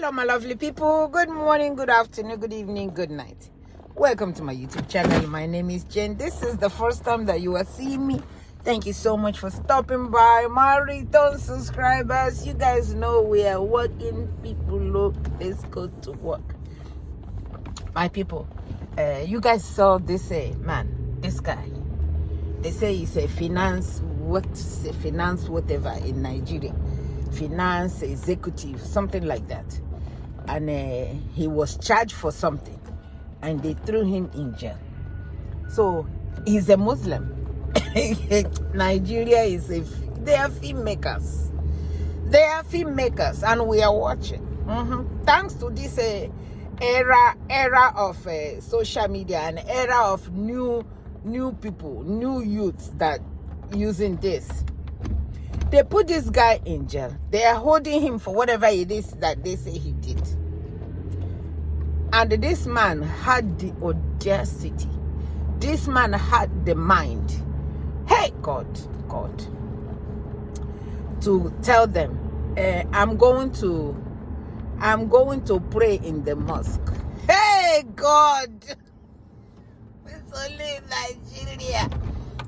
Hello, my lovely people. Good morning, good afternoon, good evening, good night. Welcome to my YouTube channel. My name is Jen. This is the first time that you are seeing me. Thank you so much for stopping by. My return subscribers, you guys know we are working people. Look, let's go to work. My people, you guys saw this man, this guy. They say he's a finance whatever in Nigeria. Finance executive, something like that. And he was charged for something and they threw him in jail. So he's a Muslim. Nigeria they are filmmakers. They are filmmakers and we are watching. Thanks to this era of social media, an era of new people, new youths that using this. They put this guy in jail. They are holding him for whatever it is that they say he did. And this man had the audacity. This man had the mind. Hey, God, to tell them, I'm going to pray in the mosque. Hey, God. It's only in Nigeria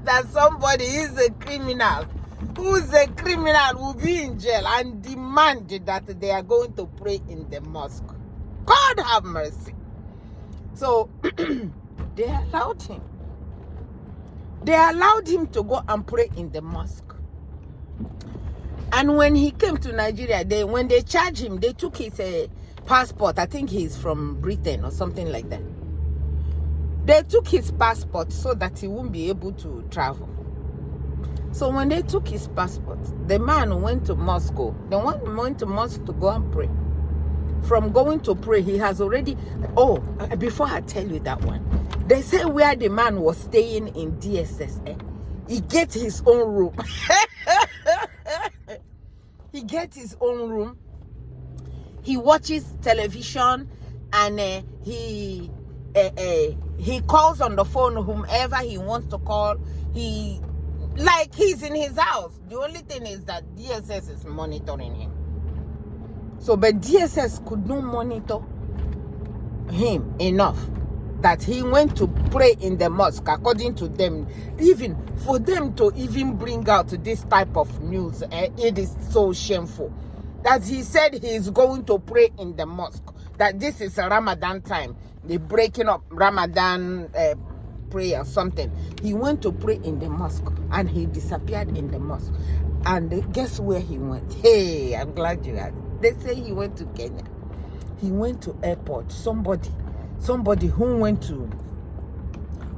that somebody is a criminal. Who's a criminal will be in jail and demand that they are going to pray in the mosque. God have mercy. So they allowed him. They allowed him to go and pray in the mosque. And when he came to Nigeria, when they charged him, they took his passport. I think he's from Britain or something like that. They took his passport so that he won't be able to travel. So when they took his passport, the man went to Moscow. The one went to Moscow to go and pray. From going to pray, he has already... Oh, before I tell you that one, they say where the man was staying in DSS, he gets his own room. He gets his own room. He watches television and he calls on the phone whomever he wants to call. Like he's in his house. The only thing is that DSS is monitoring him. So, but DSS could not monitor him enough that he went to pray in the mosque, according to them. Even for them to even bring out this type of news, it is so shameful. That he said he is going to pray in the mosque. That this is a Ramadan time. They're breaking up Ramadan prayer or something. He went to pray in the mosque and he disappeared in the mosque. And guess where he went? Hey, I'm glad you asked. They say he went to Kenya. He went to airport. Somebody who went to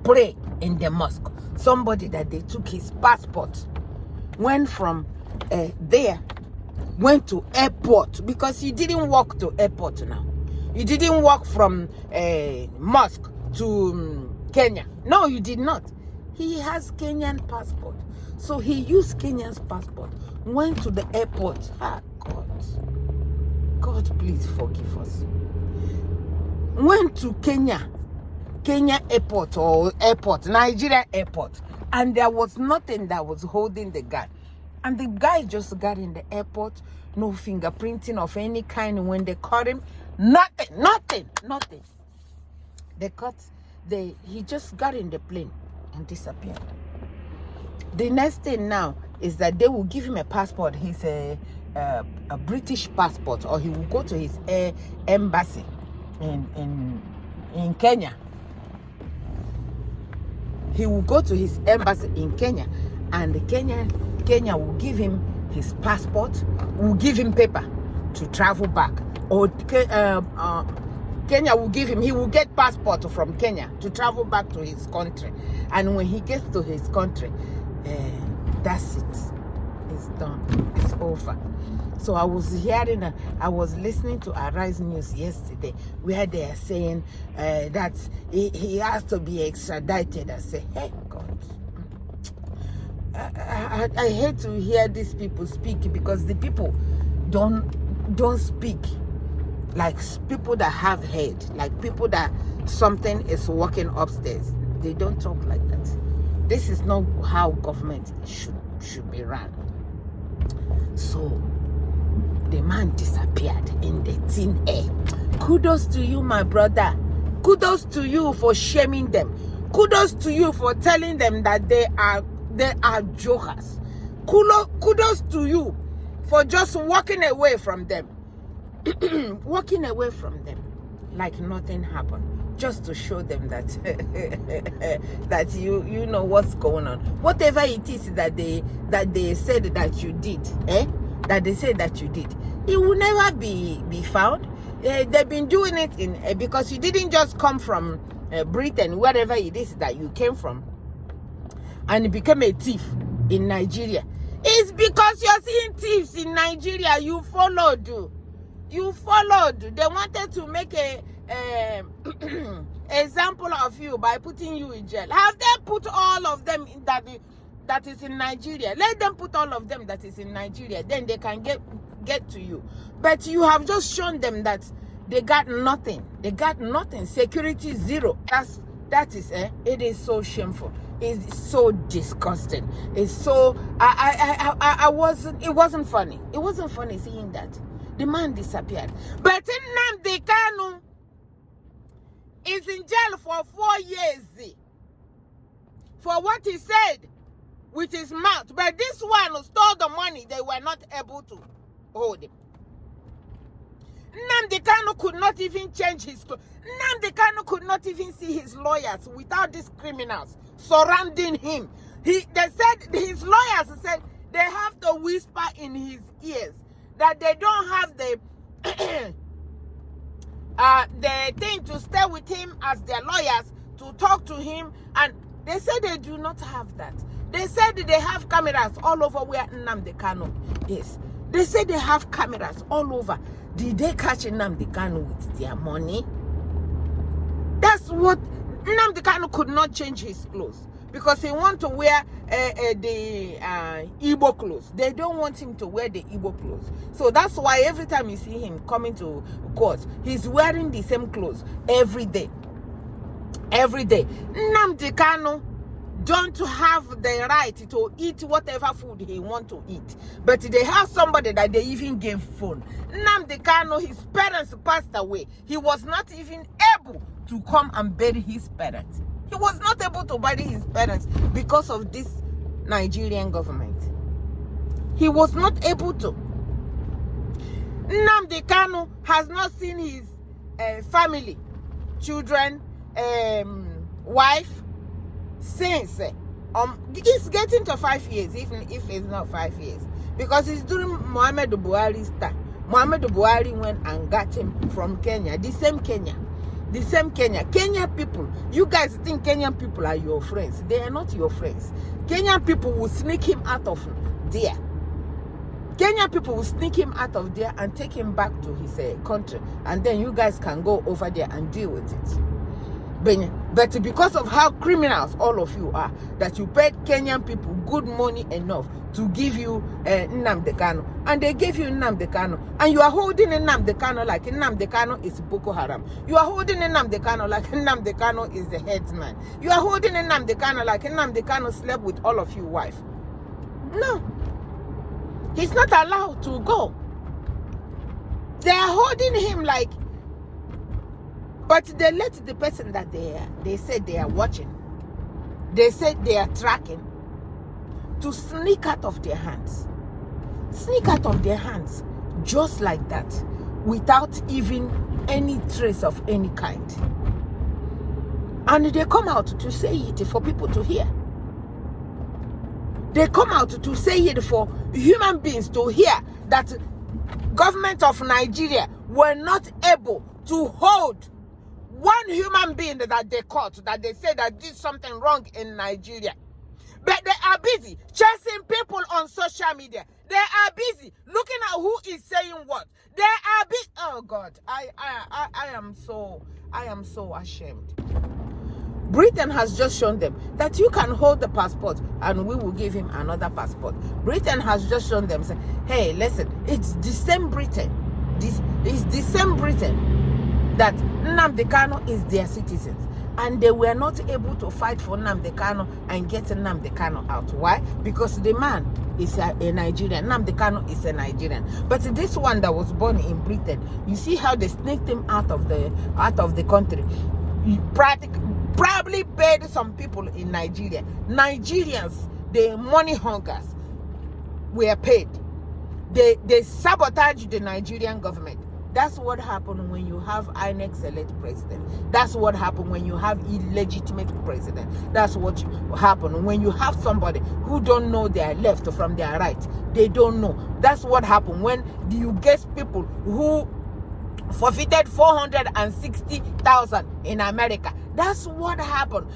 pray in the mosque. Somebody that they took his passport. Went from there. Went to airport. Because he didn't walk to airport now. He didn't walk from mosque to Kenya. No, you did not. He has Kenyan passport. So he used Kenyan's passport. Went to the airport. Ah, God, please forgive us. Went to Kenya airport or airport, Nigeria airport. And there was nothing that was holding the guy. And the guy just got in the airport. No fingerprinting of any kind. When they caught him, nothing. He just got in the plane and disappeared. The next thing now is that they will give him a passport. He's a British passport, or he will go to his embassy in Kenya. He will go to his embassy in Kenya, and Kenya will give him his passport, will give him paper to travel back, or Kenya will give him, he will get passport from Kenya to travel back to his country. And when he gets to his country, that's it. It's done. It's over. So I was listening to Arise News yesterday where they are saying that he has to be extradited. I say, hey, God. I hate to hear these people speak, because the people don't speak like people that have head, like people that something is working upstairs. They don't talk like that. This is not how government should be run. So the man disappeared in the thin air. Kudos to you, my brother. Kudos to you for shaming them. Kudos to you for telling them that they are jokers. Kudos to you for just walking away from them. Walking away from them like nothing happened, just to show them that that you know what's going on. Whatever it is that they said that you did, that they said that you did, it will never be found. They've been doing it in because you didn't just come from Britain, wherever it is that you came from, and became a thief in Nigeria. It's because you're seeing thieves in Nigeria. You followed. You followed. They wanted to make a example of you by putting you in jail. Have they put all of them in that is in Nigeria? Let them put all of them that is in Nigeria. Then they can get to you. But you have just shown them that they got nothing. They got nothing. Security zero. That is it is so shameful. It's so disgusting. It's so it wasn't funny. It wasn't funny seeing that. The man disappeared. But Nnamdi Kanu is in jail for 4 years for what he said with his mouth. But this one stole the money. They were not able to hold him. Nnamdi Kanu could not even change his clothes. Nnamdi Kanu could not even see his lawyers without these criminals surrounding him. They said, his lawyers said they have to whisper in his ears that they don't have the thing to stay with him as their lawyers, to talk to him, and they said they do not have that. They said they have cameras all over where Nnamdi Kanu is. They said they have cameras all over. Did they catch Nnamdi Kanu with their money? That's what Nnamdi Kanu could not change his clothes because he want to wear the Igbo clothes. They don't want him to wear the Igbo clothes. So that's why every time you see him coming to court, he's wearing the same clothes every day. Every day. Nnamdi Kanu don't have the right to eat whatever food he want to eat. But they have somebody that they even gave phone. Nnamdi Kanu, his parents passed away. He was not even able to come and bury his parents. He was not able to bury his parents because of this Nigerian government. He was not able to. Nnamdi Kanu has not seen his family, children, wife, since it's getting to 5 years, even if it's not 5 years, because it's during Muhammadu Buhari's time. Muhammadu Buhari went and got him from Kenya, the same Kenya. Kenyan people, you guys think Kenyan people are your friends. They are not your friends. Kenyan people will sneak him out of there. Kenyan people will sneak him out of there and take him back to his country, and then you guys can go over there and deal with it. But because of how criminals all of you are, that you paid Kenyan people good money enough to give you Nnamdi Kanu, and they gave you Nnamdi Kanu, and you are holding Nnamdi Kanu like Nnamdi Kanu is Boko Haram. You are holding Nnamdi Kanu like Nnamdi Kanu is the headsman. You are holding Nnamdi Kanu like Nnamdi Kanu slept with all of you wife. No, he's not allowed to go. They are holding him like. But they let the person that they said they are watching, they said they are tracking, to sneak out of their hands. Sneak out of their hands just like that, without even any trace of any kind. And they come out to say it for people to hear. They come out to say it for human beings to hear that government of Nigeria were not able to hold one human being that they caught, that they say that did something wrong in Nigeria. But they are busy chasing people on social media. They are busy looking at who is saying what. They are busy. Oh God, I am so ashamed. Britain has just shown them that you can hold the passport and we will give him another passport. Britain has just shown them, say, hey, listen, it's the same Britain. This is the same Britain that Nnamdi Kanu is their citizens. And they were not able to fight for Nnamdi Kanu and get Nnamdi Kanu out. Why? Because the man is a Nigerian. Nnamdi Kanu is a Nigerian. But this one that was born in Britain, you see how they snaked him out of the country. He probably paid some people in Nigeria. Nigerians, the money hungers, were paid. They sabotaged the Nigerian government. That's what happened when you have INEC select president. That's what happened when you have illegitimate president. That's what happened when you have somebody who don't know their left from their right. They don't know. That's what happened when you get people who forfeited 460,000 in America. That's what happened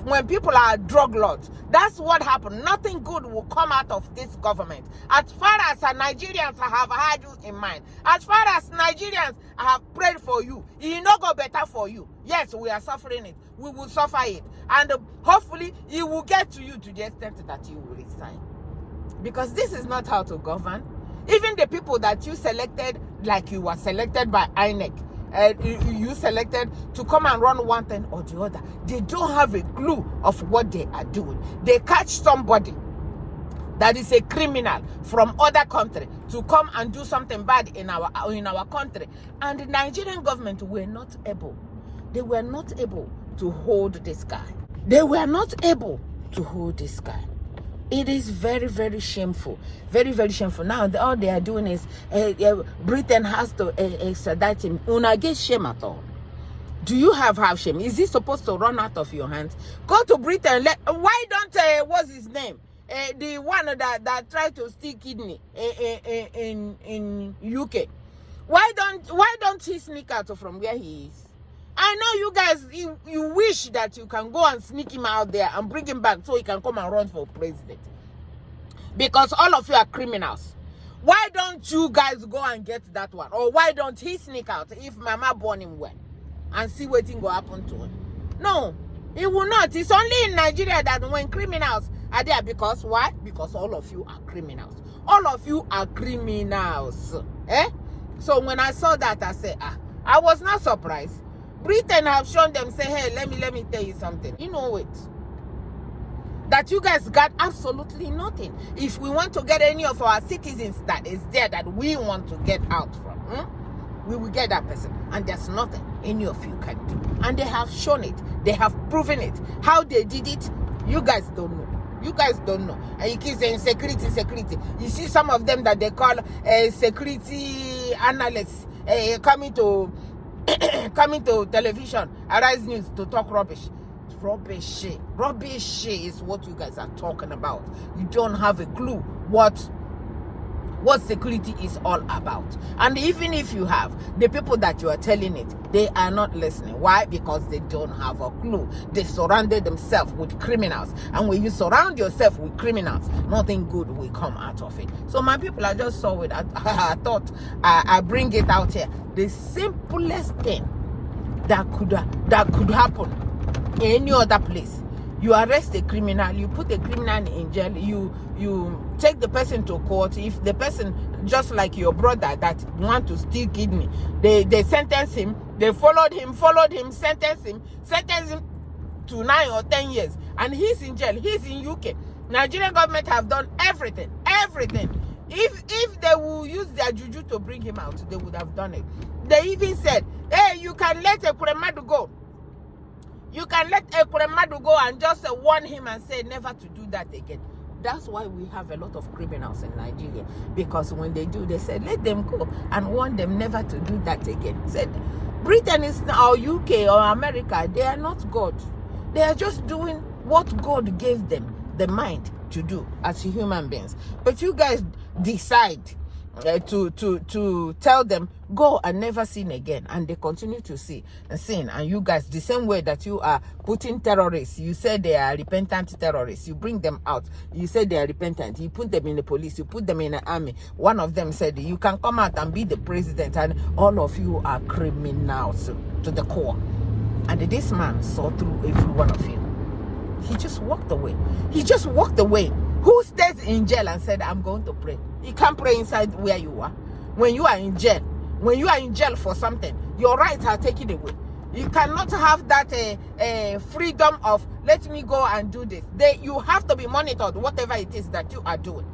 when people are drug lords. That's what happened. Nothing good will come out of this government. As far as Nigerians have had you in mind, as far as Nigerians have prayed for you, it will not go better for you. Yes, we are suffering it. We will suffer it. And hopefully it will get to you to the extent that you will resign. Because this is not how to govern. Even the people that you selected, like you were selected by INEC, you selected to come and run one thing or the other, they don't have a clue of what they are doing. They catch somebody that is a criminal from other country to come and do something bad in our country, and the Nigerian government were not able. They were not able to hold this guy. They were not able to hold this guy. It is very, very shameful. Very, very shameful. Now, all they are doing is Britain has to extradite him. Una get shame at all. Do you have shame? Is he supposed to run out of your hands? Go to Britain. Why don't, what's his name? The one that tried to steal kidney in UK. Why don't he sneak out from where he is? I know you guys, you wish that you can go and sneak him out there and bring him back so he can come and run for president. Because all of you are criminals. Why don't you guys go and get that one? Or why don't he sneak out if Mama born him well and see what thing will happen to him? No, he will not. It's only in Nigeria that when criminals are there. Because why? Because all of you are criminals. All of you are criminals. So when I saw that, I said, I was not surprised. Britain have shown them, say, hey, let me tell you something. You know it. That you guys got absolutely nothing. If we want to get any of our citizens that is there that we want to get out from, we will get that person. And there's nothing any of you can do. And they have shown it. They have proven it. How they did it, you guys don't know. You guys don't know. And you keep saying security, security. You see some of them that they call security analysts coming to television, Arise News, to talk rubbish. Rubbish is what you guys are talking about. You don't have a clue what security is all about. And even if you have, the people that you are telling it, they are not listening. Why? Because they don't have a clue. They surrounded themselves with criminals. And when you surround yourself with criminals, nothing good will come out of it. So my people, I just saw it. I thought I bring it out here. The simplest thing that could happen in any other place. You arrest a criminal, you put a criminal in jail, you take the person to court. If the person, just like your brother that want to steal kidney, they sentence him, they followed him, sentence him to 9 or 10 years. And he's in jail, he's in UK. Nigerian government have done everything. If they will use their juju to bring him out, they would have done it. They even said, hey, you can let Ekweremadu go. You can let Ekweremadu go and just warn him and say never to do that again. That's why we have a lot of criminals in Nigeria. Because when they do, they said, let them go and warn them never to do that again. Said, Britain is or UK or America, they are not God. They are just doing what God gave them the mind to do as human beings. But you guys decide to tell them go and never sin again, and they continue to sin. And you guys, the same way that you are putting terrorists, you say they are repentant terrorists, you bring them out, you say they are repentant, you put them in the police, you put them in the army. One of them said you can come out and be the president, and all of you are criminals to the core. And this man saw through every one of you. He just walked away. Who stays in jail and said, I'm going to pray? You can't pray inside where you are. When you are in jail for something, your rights are taken away. You cannot have that freedom of let me go and do this. You have to be monitored, whatever it is that you are doing.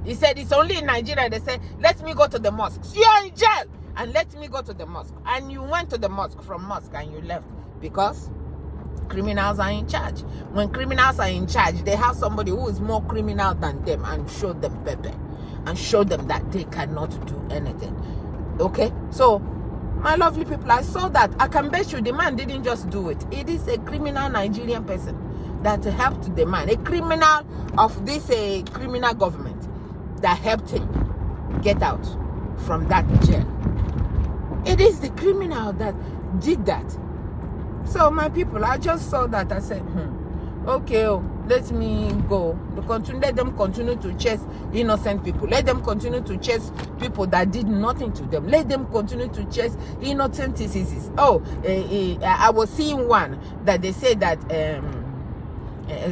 He said it's only in Nigeria they say, let me go to the mosque. You are in jail and let me go to the mosque. And you went to the mosque from mosque and you left because criminals are in charge. When criminals are in charge, they have somebody who is more criminal than them and show them pepper and show them that they cannot do anything. Okay? So, my lovely people, I saw that. I can bet you the man didn't just do it. It is a criminal Nigerian person that helped the man. A criminal of this criminal government that helped him get out from that jail. It is the criminal that did that. So my people, I just saw that. I said, okay, let me go. Let them continue to chase innocent people. Let them continue to chase people that did nothing to them. Let them continue to chase innocent diseases. I was seeing one that they said that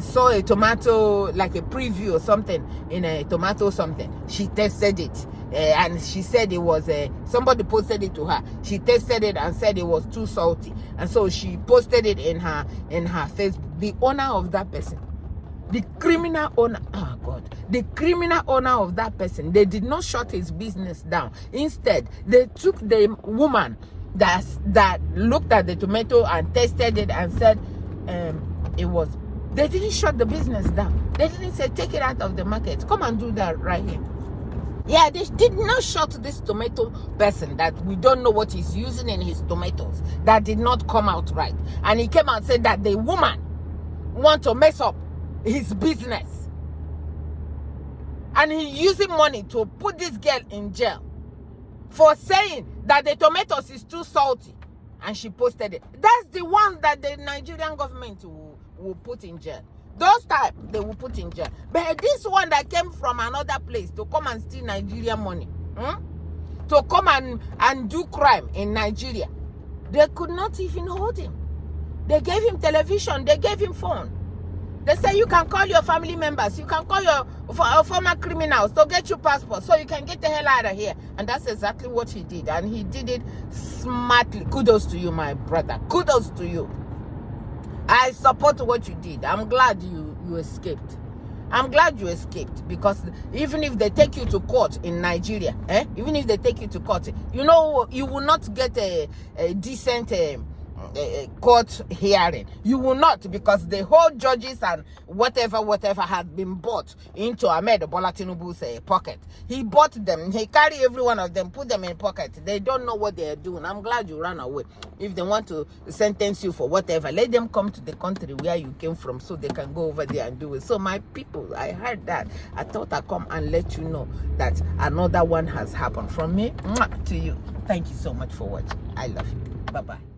saw a tomato, like a preview or something in a tomato something. She tested it. And she said it was somebody posted it to her. She tested it and said it was too salty, and so she posted it in her Facebook. The owner of that person, the criminal owner, the criminal owner of that person, they did not shut his business down. Instead, they took the woman that looked at the tomato and tested it and said it was. They didn't shut the business down. They didn't say take it out of the market. Come and do that right here. Yeah, they did not shut this tomato person that we don't know what he's using in his tomatoes that did not come out right. And he came and said that the woman want to mess up his business. And he using money to put this girl in jail for saying that the tomatoes is too salty. And she posted it. That's the one that the Nigerian government will put in jail. Those type, they will put in jail. But this one that came from another place to come and steal Nigerian money, to come and do crime in Nigeria, they could not even hold him. They gave him television. They gave him phone. They say you can call your family members. You can call your former criminals to get your passport so you can get the hell out of here. And that's exactly what he did. And he did it smartly. Kudos to you, my brother. Kudos to you. I support what you did. I'm glad you escaped. I'm glad you escaped, because even if they take you to court in Nigeria, even if they take you to court, you know, you will not get a decent court hearing. You will not, because the whole judges and whatever has been bought into Ahmed Bola Tinubu's pocket. He bought them. He carry every one of them, put them in pocket. They don't know what they are doing. I'm glad you ran away. If they want to sentence you for whatever, let them come to the country where you came from so they can go over there and do it. So my people, I heard that. I thought I'd come and let you know that another one has happened. From me to you. Thank you so much for watching. I love you. Bye-bye.